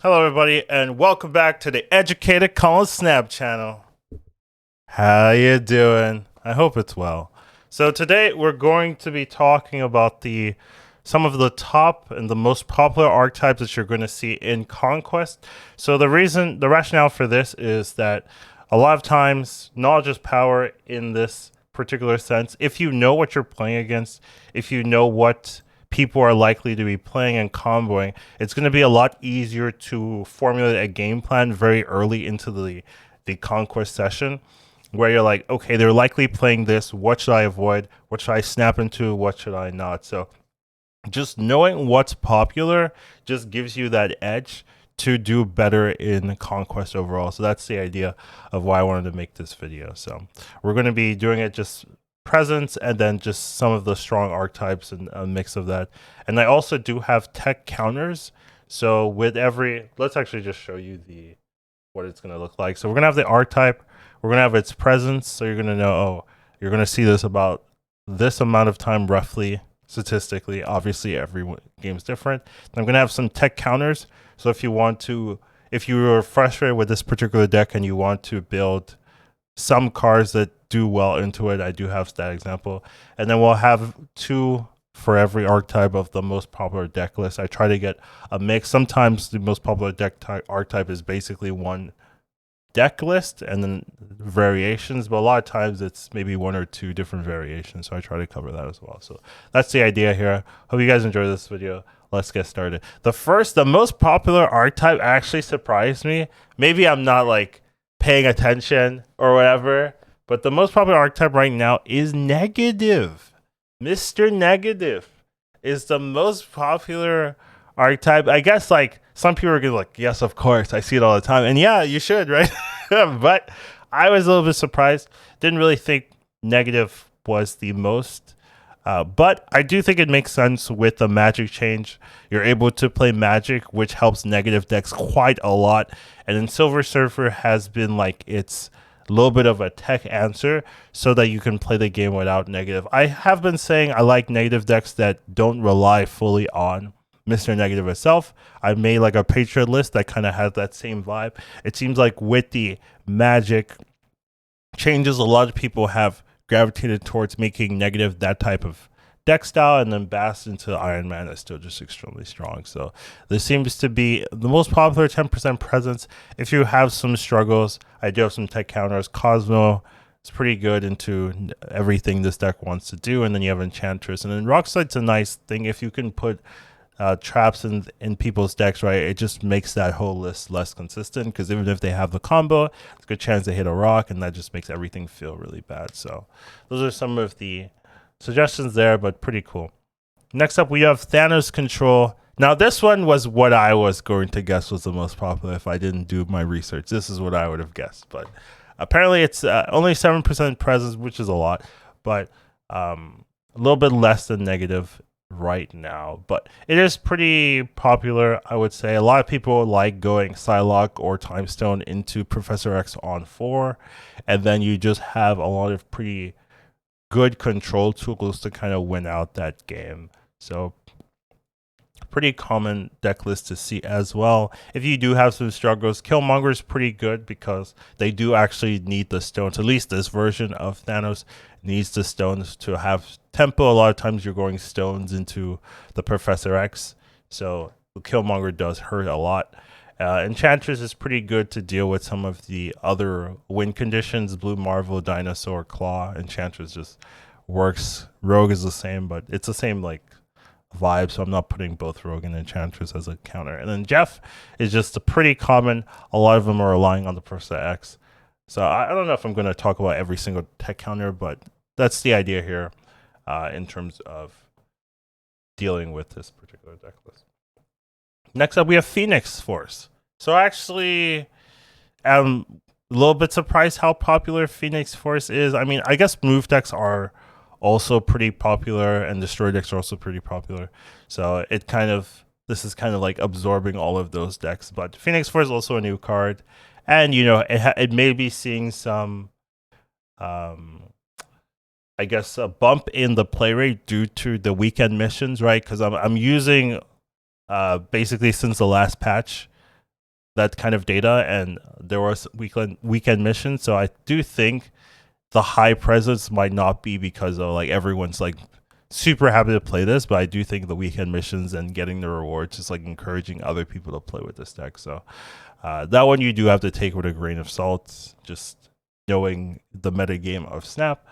Hello, everybody, and welcome back to the Educatedcollins Snap channel. How you doing? I hope it's well. So today we're going to be talking about some of the top and the most popular archetypes that you're going to see in Conquest. So the rationale for this is that a lot of times knowledge is power in this particular sense. If you know what you're playing against, if you know what people are likely to be playing and comboing, it's going to be a lot easier to formulate a game plan very early into the Conquest session, where you're like, okay, they're likely playing this. What should I avoid? What should I snap into? What should I not? So just knowing what's popular just gives you that edge to do better in Conquest overall. So that's the idea of why I wanted to make this video. So we're going to be doing it just presence and then just some of the strong archetypes and a mix of that. And I also do have tech counters. So with let's actually just show you what it's going to look like. So we're going to have the archetype. We're going to have its presence. So you're going to know, oh, you're going to see this about this amount of time roughly, statistically. Obviously, every game is different. I'm going to have some tech counters. So if you were frustrated with this particular deck and you want to build some cards that do well into it, I do have that example. And then we'll have two for every archetype of the most popular deck list. I try to get a mix. Sometimes the most popular archetype is basically one deck list and then variations, but a lot of times it's maybe one or two different variations. So I try to cover that as well. So that's the idea here. Hope you guys enjoy this video. Let's get started. The most popular archetype actually surprised me. Maybe I'm not like paying attention or whatever, but the most popular archetype right now is Negative. Mr. Negative is the most popular archetype. I guess like some people are gonna like, yes, of course, I see it all the time, and yeah, you should, right? But I was a little bit surprised. Didn't really think Negative was the most. But I do think it makes sense with the magic change. You're able to play magic, which helps negative decks quite a lot. And then Silver Surfer has been like its little bit of a tech answer so that you can play the game without negative. I have been saying I like negative decks that don't rely fully on Mr. Negative itself. I made like a Patriot list that kind of has that same vibe. It seems like with the magic changes, a lot of people have gravitated towards making negative that type of deck style, and then Bast into Iron Man is still just extremely strong. So this seems to be the most popular 10% presence. If you have some struggles, I do have some tech counters. Cosmo is pretty good into everything this deck wants to do, and then you have Enchantress, and then Rocksight's a nice thing if you can put traps in people's decks, right? It just makes that whole list less consistent, because even if they have the combo, it's a good chance they hit a rock, and that just makes everything feel really bad. So those are some of the suggestions there, but pretty cool. Next up, we have Thanos Control. Now, this one was what I was going to guess was the most popular if I didn't do my research. This is what I would have guessed, but apparently it's only 7% presence, which is a lot, but a little bit less than Negative right now, but it is pretty popular. I would say a lot of people like going Psylocke or Time Stone into Professor X on 4, and then you just have a lot of pretty good control tools to kind of win out that game. So pretty common deck list to see as well. If you do have some struggles, Killmonger is pretty good because they do actually need the stones. At least this version of Thanos needs the stones to have tempo. A lot of times you're going stones into the Professor X, so Killmonger does hurt a lot. Enchantress is pretty good to deal with some of the other win conditions. Blue Marvel, Dinosaur, Claw. Enchantress just works. Rogue is the same, but it's the same like vibe, so I'm not putting both Rogue and Enchantress as a counter. And then Jeff is just a pretty common. A lot of them are relying on the Professor X. So I don't know if I'm going to talk about every single tech counter, but that's the idea here in terms of dealing with this particular deck list. Next up, we have Phoenix Force. So actually, I'm a little bit surprised how popular Phoenix Force is. I mean, I guess move decks are also pretty popular, and destroy decks are also pretty popular. So this is kind of like absorbing all of those decks. But Phoenix Force is also a new card, and you know it may be seeing some, I guess, a bump in the play rate due to the weekend missions, right? Because I'm using basically since the last patch that kind of data, and there was weekend missions. So I do think the high presence might not be because of like everyone's like super happy to play this, but I do think the weekend missions and getting the rewards is like encouraging other people to play with this deck. So that one you do have to take with a grain of salt, just knowing the meta game of Snap.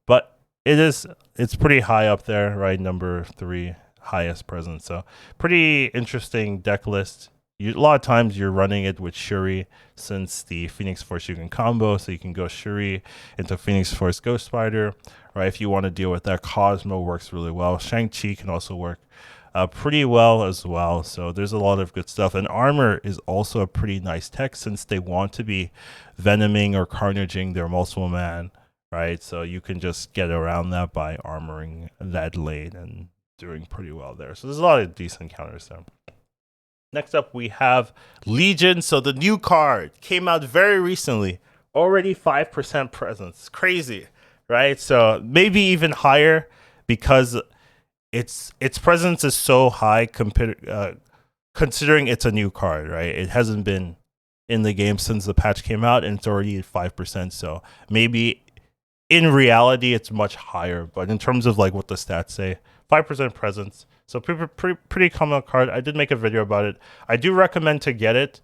But it's pretty high up there, right? Number 3 highest presence. So pretty interesting deck list. A lot of times you're running it with Shuri, since the Phoenix Force you can combo, so you can go Shuri into Phoenix Force Ghost Spider, right? If you want to deal with that, Cosmo works really well. Shang-Chi can also work pretty well as well. So there's a lot of good stuff. And Armor is also a pretty nice tech, since they want to be venoming or carnaging their multiple man, right? So you can just get around that by armoring that lane and doing pretty well there. So there's a lot of decent counters there. Next up, we have Legion. So the new card came out very recently. Already 5% presence. Crazy, right? So maybe even higher, because its presence is so high considering it's a new card, right? It hasn't been in the game since the patch came out, and it's already at 5%. So maybe in reality, it's much higher. But in terms of like what the stats say, 5% presence. So pretty common card. I did make a video about it. I do recommend to get it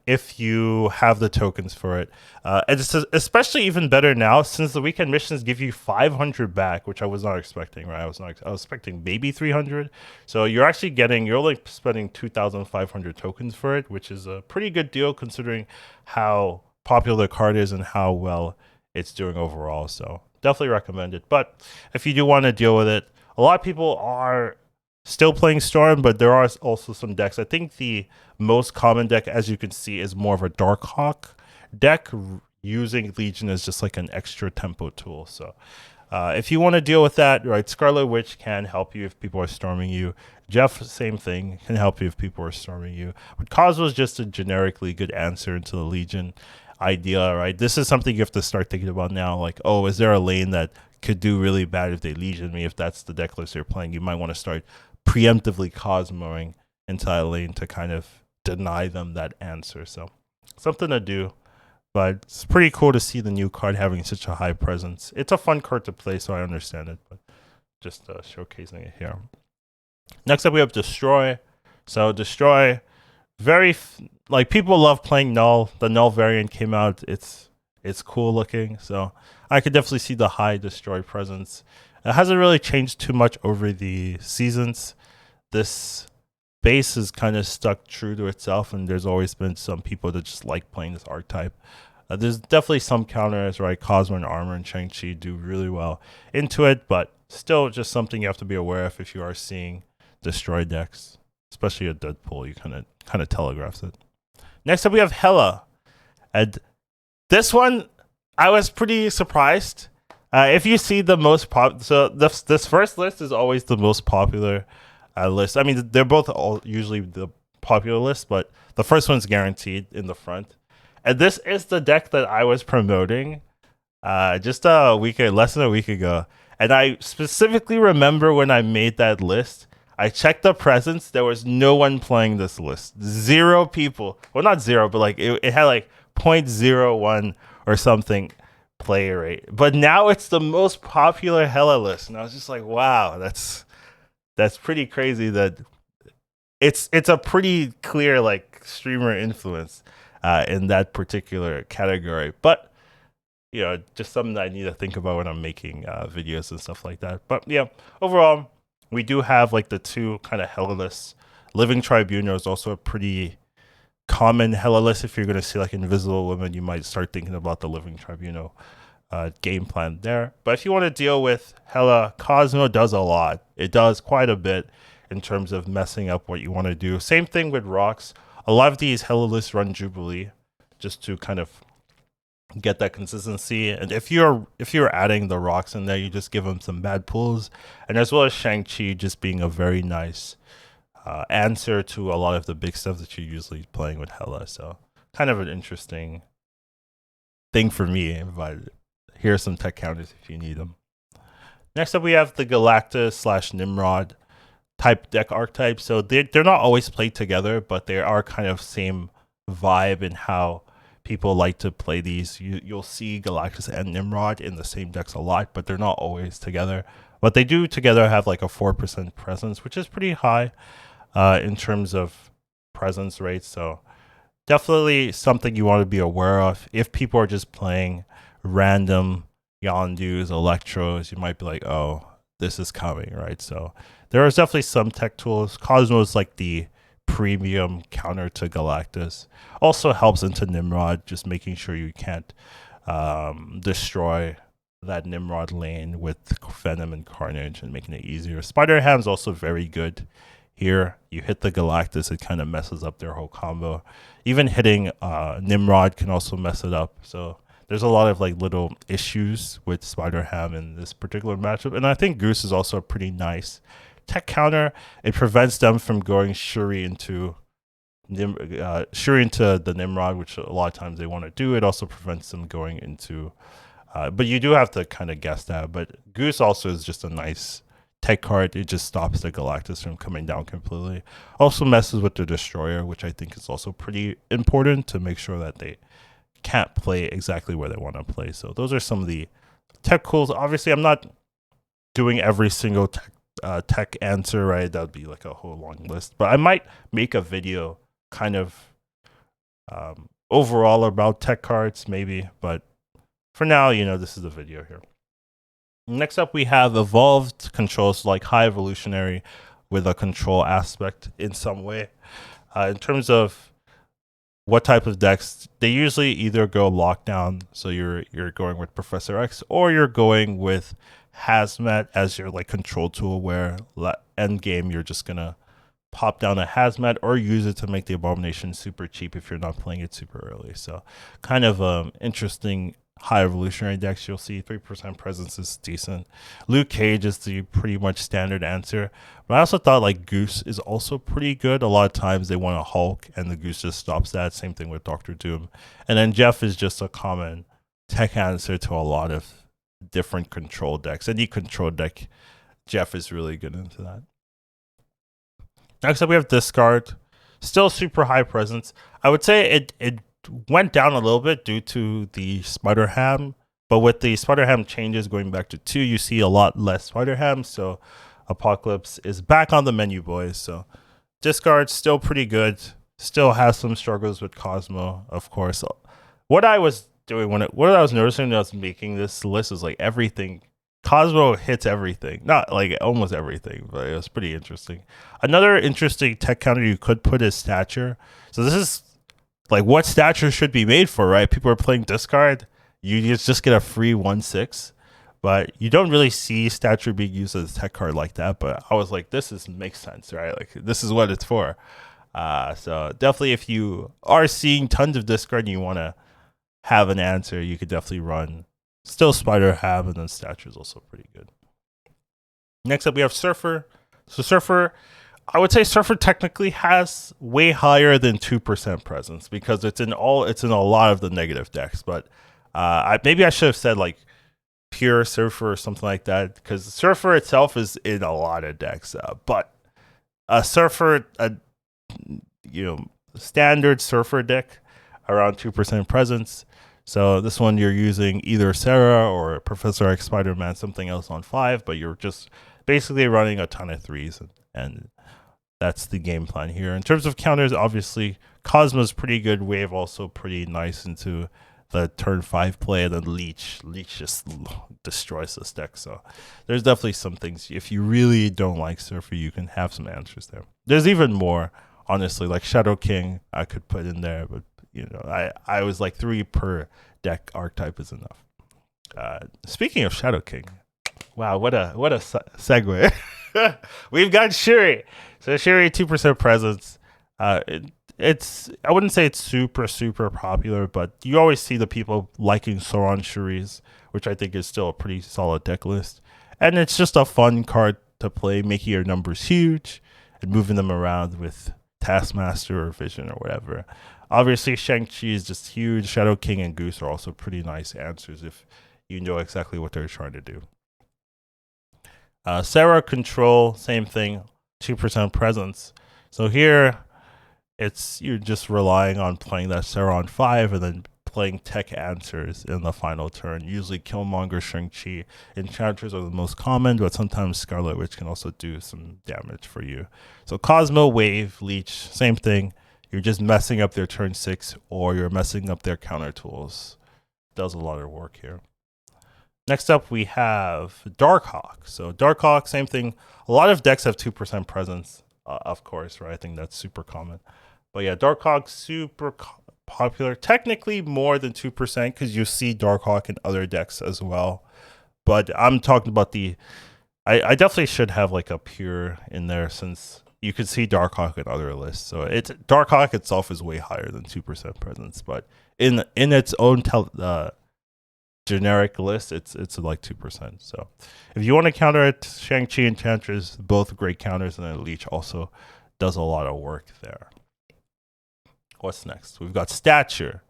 if you have the tokens for it. And it's especially even better now, since the weekend missions give you 500 back, which I was not expecting, right? I was expecting maybe 300. So you're only spending 2,500 tokens for it, which is a pretty good deal considering how popular the card is and how well it's doing overall. So definitely recommend it. But if you do want to deal with it, a lot of people are still playing Storm, but there are also some decks. I think the most common deck, as you can see, is more of a Darkhawk deck, using Legion as just like an extra tempo tool. So if you want to deal with that, right, Scarlet Witch can help you if people are storming you. Jeff, same thing, can help you if people are storming you. But Cosmo is just a generically good answer into the Legion idea, right? This is something you have to start thinking about now. Like, oh, is there a lane that could do really bad if they Legion me? If that's the deck list you're playing, you might want to start preemptively Cosmoing into a lane to kind of deny them that answer. So something to do, but it's pretty cool to see the new card having such a high presence. It's a fun card to play, so I understand it, but just showcasing it here. Next up, we have Destroy. So Destroy, like people love playing Null. The Null variant came out. It's cool looking, so I could definitely see the high Destroy presence. It hasn't really changed too much over the seasons. This base is kind of stuck true to itself, and there's always been some people that just like playing this archetype. There's definitely some counters, right? Cosmo and Armor and Shang-Chi do really well into it, but still just something you have to be aware of if you are seeing Destroy decks, especially a Deadpool. You kind of telegraphs it. Next up, we have Hela. And this one, I was pretty surprised. If you see the most so this first list is always the most popular list. I mean, they're both usually the popular list, but the first one's guaranteed in the front. And this is the deck that I was promoting just less than a week ago. And I specifically remember when I made that list, I checked the presence. There was no one playing this list. 0 people. Well, not 0, but like it had like 0.01 or something player rate. But now it's the most popular Hela list, and I was just like, wow, that's pretty crazy. That it's a pretty clear like streamer influence in that particular category. But you know, just something that I need to think about when I'm making videos and stuff like that. But yeah, overall, we do have like the 2 kind of Hela lists. Living Tribunal is also a pretty common Hela list. If you're going to see like Invisible Women, you might start thinking about the Living Tribunal game plan there. But if you want to deal with Hela, Cosmo does a lot. It does quite a bit in terms of messing up what you want to do. Same thing with rocks. A lot of these Hela lists run Jubilee just to kind of get that consistency. And if you're adding the rocks in there, you just give them some bad pulls. And as well as Shang-Chi just being a very nice answer to a lot of the big stuff that you're usually playing with Hela. So kind of an interesting thing for me, but here are some tech counters if you need them. Next up, we have the Galactus / Nimrod type deck archetype. So they're not always played together, but they are kind of same vibe and how people like to play these. You'll see Galactus and Nimrod in the same decks a lot, but they're not always together. But they do together have like a 4% presence, which is pretty high in terms of presence rate. So definitely something you want to be aware of. If people are just playing random Yondus, Electros, you might be like, oh, this is coming, right? So there is definitely some tech tools. Cosmo is like the premium counter to Galactus. Also helps into Nimrod, just making sure you can't destroy that Nimrod lane with Venom and Carnage and making it easier. Spider Ham's also very good here. You hit the Galactus, it kind of messes up their whole combo. Even hitting Nimrod can also mess it up. So there's a lot of like little issues with Spider Ham in this particular matchup. And I think Goose is also a pretty nice tech counter. It prevents them from going Shuri into the Nimrod, which a lot of times they want to do. It also prevents them going into but you do have to kind of guess that. But Goose also is just a nice tech card. It just stops the Galactus from coming down completely. Also messes with the Destroyer, which I think is also pretty important to make sure that they can't play exactly where they want to play. So those are some of the tech cools. Obviously, I'm not doing every single tech answer, right? That would be like a whole long list. But I might make a video kind of overall about tech cards, maybe. But for now, this is the video here. Next up, we have evolved controls, like high evolutionary with a control aspect in some way. In terms of what type of decks, they usually either go lockdown, so you're going with Professor X, or you're going with Hazmat as your like control tool, where end game you're just gonna pop down a Hazmat or use it to make the Abomination super cheap if you're not playing it super early. So kind of interesting high evolutionary decks. You'll see 3% presence is decent. Luke Cage is the pretty much standard answer, but I also thought like Goose is also pretty good. A lot of times they want a Hulk and the Goose just stops that. Same thing with Doctor Doom. And then Jeff is just a common tech answer to a lot of different control decks. Any control deck, Jeff is really good into that. Next up, we have Discard. Still super high presence. I would say it went down a little bit due to the Spider Ham, but with the Spider Ham changes going back to 2, you see a lot less Spider Ham. So Apocalypse is back on the menu, boys. So Discard still pretty good. Still has some struggles with Cosmo, of course. What I was doing what I was noticing when I was making this list is like everything. Cosmo hits everything, not like almost everything, but it was pretty interesting. Another interesting tech counter you could put is Stature. So this is like what Stature should be made for, right? People are playing Discard. You just get a free 1/6, but you don't really see Stature being used as a tech card like that. But I was like, makes sense, right? Like this is what it's for. So definitely, if you are seeing tons of Discard and you want to have an answer, you could definitely run still Spider Ham, and then Stature is also pretty good. Next up, we have Surfer. So Surfer, I would say Surfer technically has way higher than 2% presence because it's in a lot of the negative decks. But maybe I should have said like pure Surfer or something like that, because Surfer itself is in a lot of decks. But a Surfer, standard Surfer deck around 2% presence. So this one you're using either Sera or Professor X, Spider-Man, something else on 5, but you're just basically running a ton of 3s, and that's the game plan here. In terms of counters, obviously Cosmo's pretty good. Wave also pretty nice into the turn 5 play, and then Leech just destroys this deck. So there's definitely some things. If you really don't like Surfer, you can have some answers there. There's even more, honestly, like Shadow King I could put in there, but I was like 3 per deck archetype is enough. Speaking of Shadow King, wow, what a segue. We've got Shuri. So Shuri, 2% presence. It's I wouldn't say it's super popular, but you always see the people liking Sauron Shuris, which I think is still a pretty solid deck list. And it's just a fun card to play, making your numbers huge and moving them around with Taskmaster or Vision or whatever. Obviously, Shang-Chi is just huge. Shadow King and Goose are also pretty nice answers if you know exactly what they're trying to do. Sera Control, same thing, 2% presence. So here, you're just relying on playing that Sera on 5 and then playing tech answers in the final turn. Usually Killmonger, Shang-Chi, Enchanters are the most common, but sometimes Scarlet Witch can also do some damage for you. So Cosmo, Wave, Leech, same thing. You're just messing up their turn 6 or you're messing up their counter tools. Does a lot of work here. Next up, we have Darkhawk. So Darkhawk, same thing. A lot of decks have 2% presence, of course, right? I think that's super common. But yeah, Darkhawk, super popular. Technically more than 2% because you see Darkhawk in other decks as well. But I'm talking about the... I definitely should have like a pure in there since you could see Darkhawk in other lists. So Darkhawk itself is way higher than 2% presence. But in its own generic list, it's like 2%. So if you want to counter it, Shang-Chi and Enchantress, both great counters, and then Leech also does a lot of work there. What's next? We've got Stature.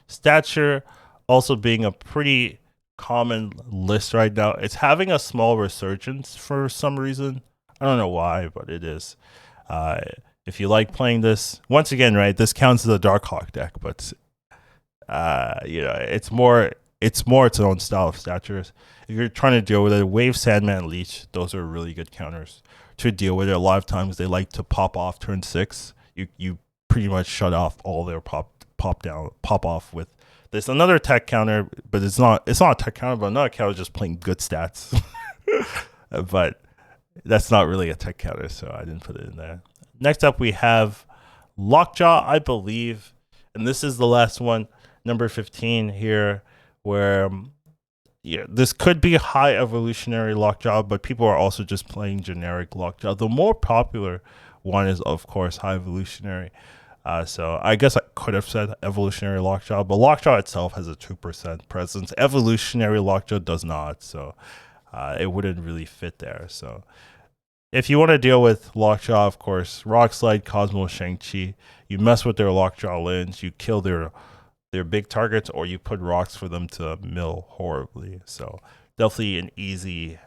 Stature also being a pretty common list right now. It's having a small resurgence for some reason. I don't know why, but it is. If you like playing this, once again, right, this counts as a Darkhawk deck, but you know, it's more its own style of Statures. If you're trying to deal with it, Wave, Sandman, Leech, those are really good counters to deal with it. A lot of times they like to pop off turn 6. You pretty much shut off all their pop off with this. Another tech counter, but it's not a tech counter, but another counter just playing good stats. But that's not really a tech counter, so I didn't put it in there. Next up, we have Lockjaw, I believe, and this is the last one, number 15 here, where yeah, this could be high evolutionary Lockjaw, but people are also just playing generic Lockjaw. The more popular one is, of course, high evolutionary. So I guess I could have said evolutionary Lockjaw, but Lockjaw itself has a 2% presence. Evolutionary Lockjaw does not, so it wouldn't really fit there. So if you want to deal with Lockjaw, of course, Rock Slide, Cosmo, Shang-Chi, you mess with their Lockjaw lands, you kill their big targets, or you put rocks for them to mill horribly. So definitely an easy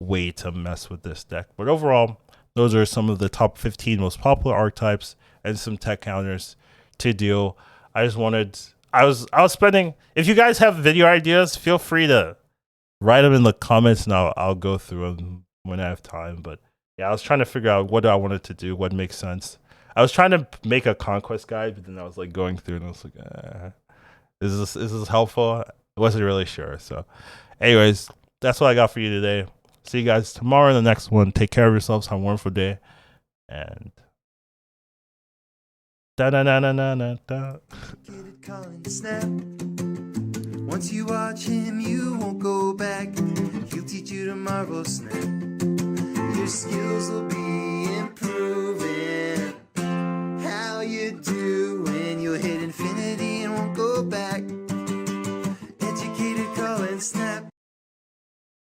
way to mess with this deck. But overall, those are some of the top 15 most popular archetypes and some tech counters to deal. I was spending, if you guys have video ideas, feel free to write them in the comments and I'll go through them when I have time. But yeah, I was trying to figure out what I wanted to do, what makes sense. I was trying to make a Conquest guide, but then I was like going through and I was like, is this helpful? I wasn't really sure. So anyways, that's what I got for you today. See you guys tomorrow in the next one. Take care of yourselves. Have a wonderful day. And once you watch him, you won't go back. He'll teach you tomorrow, snap. Your skills will be